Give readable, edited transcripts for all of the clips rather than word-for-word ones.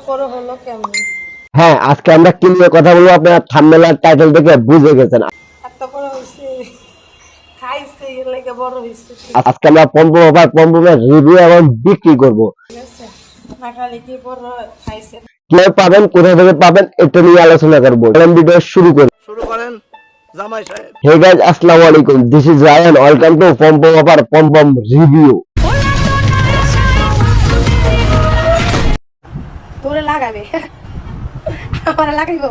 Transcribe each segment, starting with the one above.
বড় হলো কেমন? হ্যাঁ, আজকে আমরা কি নিয়ে কথা বলবো আপনারা থাম্বনেল আর টাইটেল দেখে বুঝে গেছেন। এত বড় হয়েছে, খাইছে এর লাগে বড় হয়েছে। আজকে আমরা পম্পম অফার পম্পমের রিভিউ এবং বিক্রি করব। ঠিক আছে, না খালি কি বড় খাইছে। কিভাবে পাবেন, কোথা থেকে পাবেন, এটা নিয়ে আলোচনা করবো। ভিডিও শুরু করেন জামাই সাহেব। হে গাইস, আসসালামু আলাইকুম, this is Ryan, welcome to Pompom offer Pompom review. তোরে লাগাবে, আমার লাগাইবো,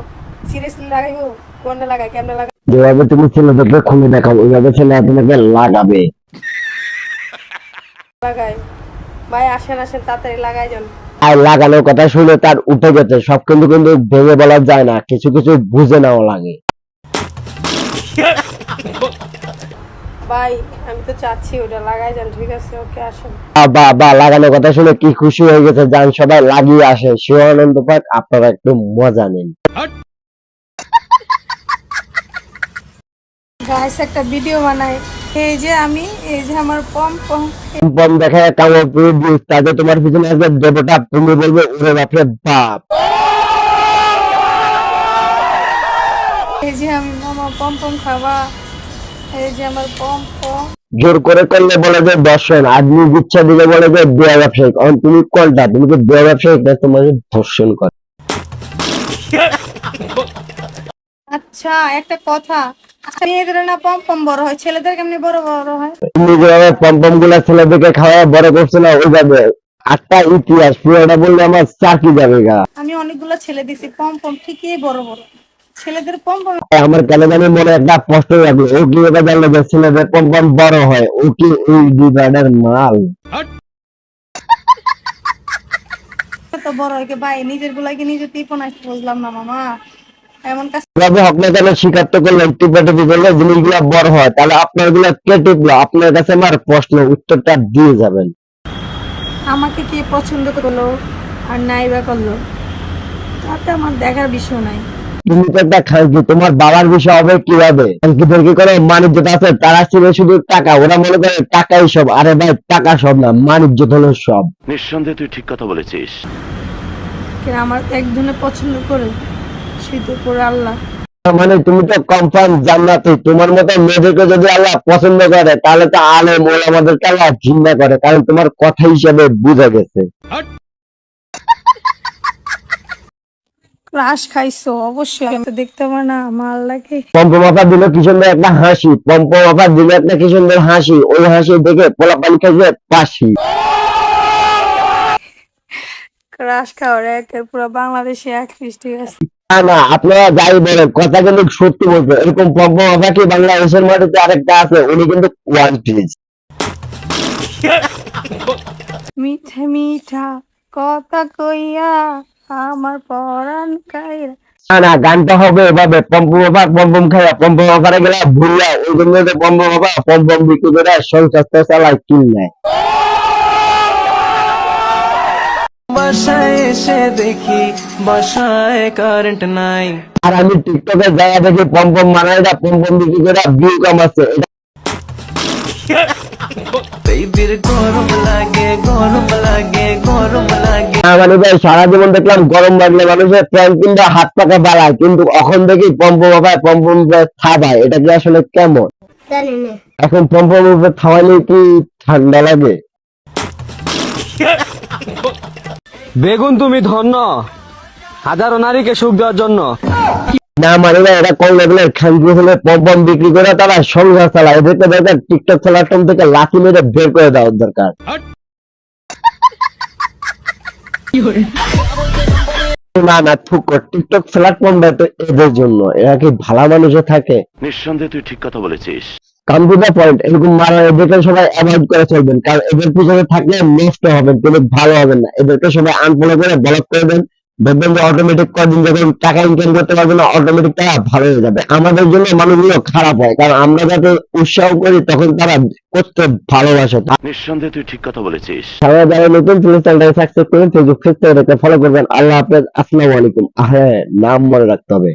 সিরিয়াসলি লাগাইবো, কোনটা লাগাই, কেমনে লাগাই? যেভাবে তুমি ছেলেদেরকে খুলে দেখাও, ওইভাবে ছেলে আপনাকে লাগাবে। লাগাই ভাই, আসেন আসেন তাড়াতাড়ি লাগাই যান। আর লাগানোর কথা শুনে তার উঠে গেছে, সব কিন্তু কিন্তু ভেঙে বলা যায় না, কিছু কিছু বুঝে নেওয়া লাগে। ভাই আমি তো চাচ্ছি ওটা লাগাই যান, ঠিক আছে? ওকে আসেন। বা লাগানোর কথা শুনে কি খুশি হয়ে গেছে, যান সবাই লাগিয়ে আসে, সে আনন্দ পাক, আপনারা একটু মজা নিন। গাইস একটা ভিডিও বানাই, এই যে আমি, এই যে আমার পম্পম, পম দেখায় কামড় পুরো দিস, তাকে তোমার পিছনে আসবে দেবতা, তুমি বলবে ওরে বাপরে বাপ। এই যে আমি মামা পম্পম খাবা, এই যে আমার পম্পম। জোর করে করলে বলে যে দর্শন, আদমি ইচ্ছা দিলে বলে যে দেয়া ব্যবসায়িক। তুমি কোনটা, তুমি কি দেয়া ব্যবসায়িক না তোমাকে ধর্ষণ করে? আচ্ছা একটা কথা, মেয়েদের না পম্পম বড় হয়, ছেলেদের কেমনি বড় বড় হয়? তুমি যেভাবে পম্পম গুলা ছেলেদেরকে খাওয়া বড় করছো না, ওইভাবে একটা ইতিহাস পুরোটা বললে আমার চাকরি যাবে গা। আমি অনেকগুলো ছেলে দিছি, পম্পম ঠিকই বড় বড়, ছেলেদের পম্পম। আমার কেন জানি মনে একটা প্রশ্ন লাগলো, ও কিভাবে জানলো যে ছেলেদের পম্পম বড় হয়? ও কি ওই ডিভাইডার মাল? তো বড় হয় কি ভাই, নিজের গুলাকে নিজে টিপো না, বুঝলাম না মামা, এমন কাজ। কিভাবে আপনি কেন স্বীকার তো করলেন টিপে টিপে করলে জিনিসগুলো বড় হয়, তাহলে আপনার গুলা কে টিপলো? আপনার কাছে আমার প্রশ্ন, উত্তরটা দিয়ে যাবেন। আমাকে কে পছন্দ করলো আর নাই বা করলো, তাতে আমার দেখার বিষয় নাই। তুমি তো একটা খানকি, তোমার বাবার বিষয় হবে কিভাবে? খানকি ফেরকি করে মানিজ্যত আছে, তারা ছিল শুধু টাকা, ওরা মনে করে টাকাই সব। আরে ভাই, টাকা সব না, মানিজ্যত হলো সব। নিঃসন্দেহে তুই ঠিক কথা বলেছিস। কেন আমার একজনে পছন্দ করে, সে তো করে আল্লাহ। মানে তুমি তো কনফার্ম জান্নাতি। তোমার মতো মেয়েদেরকে যদি আল্লাহ পছন্দ করে, তাহলে তো আলেম ওলামাদেরকে আল্লাহ ঘৃণা করে, কারণ তোমার কথা হিসাবে বোঝা গেছে। ক্রাশ খাইছো অবশ্যই, আমি তো দেখতে পারি না আমার আল্লাহকে। পম্পম অফার দিল কি সুন্দর একটা হাসি, পম্পম অফার দিল একটা কি সুন্দর হাসি, ওই হাসি দেখে পোলা পানি খাইছে পাশি। ক্রাশ খাওয়ার একের পুরো বাংলাদেশে এক পিস, ঠিক আছে? না না, আপনারা যাই বলেন, কথা কিন্তু সত্যি বলছে। এরকম পম্পম অফার কি বাংলাদেশের মাটিতে আরেকটা আছে, উনি কিন্তু ওয়ান পিস। মিঠা মিঠা কথা কইয়া আমার পরাণ কাইরা। না না, গানটা হবে এভাবে, পম্পম অফার পম্পম খাইয়া, পম্পম অফারে গেলে ভুলিয়া, ওই জন্য পম্পম অফার পম্পম বিক্রি করে সংসার চালায় কিনলে। বাসায় এসে দেখি বাসায় কারেন্ট নাই। আর আমি টিকটকে জায়গা দেখি পম্পম মানাইরা পম্পম বিক্রি করে ভিউ কামাচ্ছে। বেবির গরম লাগে গরম লাগে গরম লাগে। মানে ভাই, সারা জীবন দেখলাম গরম লাগলে মানুষের ফ্যান কিনতে হাত পাকা বাড়ায়, কিন্তু এখন দেখি পম্পম অফার পম্পম থাবায়। এটা কি আসলে কেমন? এখন পম্পম উপরে থাওয়াইলে কি ঠান্ডা লাগে? বেগুন তুমি ধন্য, হাজারো নারীকে সুখ দেওয়ার জন্য। না মানে ভাই, এটা কোন লেভেলের খানকি হলে পম্পম বিক্রি করে তারা সংসার চালায়? এদেরকে দরকার টিকটক প্ল্যাটফর্ম থেকে লাথি মেরে বের করে দেওয়া দরকার। না না, টিকটক প্ল্যাটফর্মটা তো এদের জন্য, এরা কি ভালো মানুষে থাকে? নিঃসন্দেহে তুই ঠিক কথা বলেছিস। কাম টু দ্য পয়েন্ট, এরকম মারা এদেরকে সবাই অ্যাভয়েড করে চলবেন, কারণ এদের পিছনে থাকলে নষ্ট হবেন, কিন্তু ভালো হবেন না। এদেরকে সবাই আনফলো করে ব্লক করে দেন, দেখবেন যে অটোমেটিক কদিন যখন টাকা ইনকাম করতে পারবে না, অটোমেটিক তারা ভালো হয়ে যাবে। আমাদের জন্য মানুষগুলো খারাপ হয়, কারণ আমরা যাতে উৎসাহ করি তখন তারা করতে ভালোবাসে। নিঃসন্দেহে তুই ঠিক কথা বলেছিস। সবাই যারা নতুন চ্যানেলটাকে সাবস্ক্রাইব করুন, ফেসবুক পেজটাকে ফলো করবেন। আল্লাহ হাফেজ, আসসালামু আলাইকুম। হ্যাঁ, নাম মনে রাখতে হবে।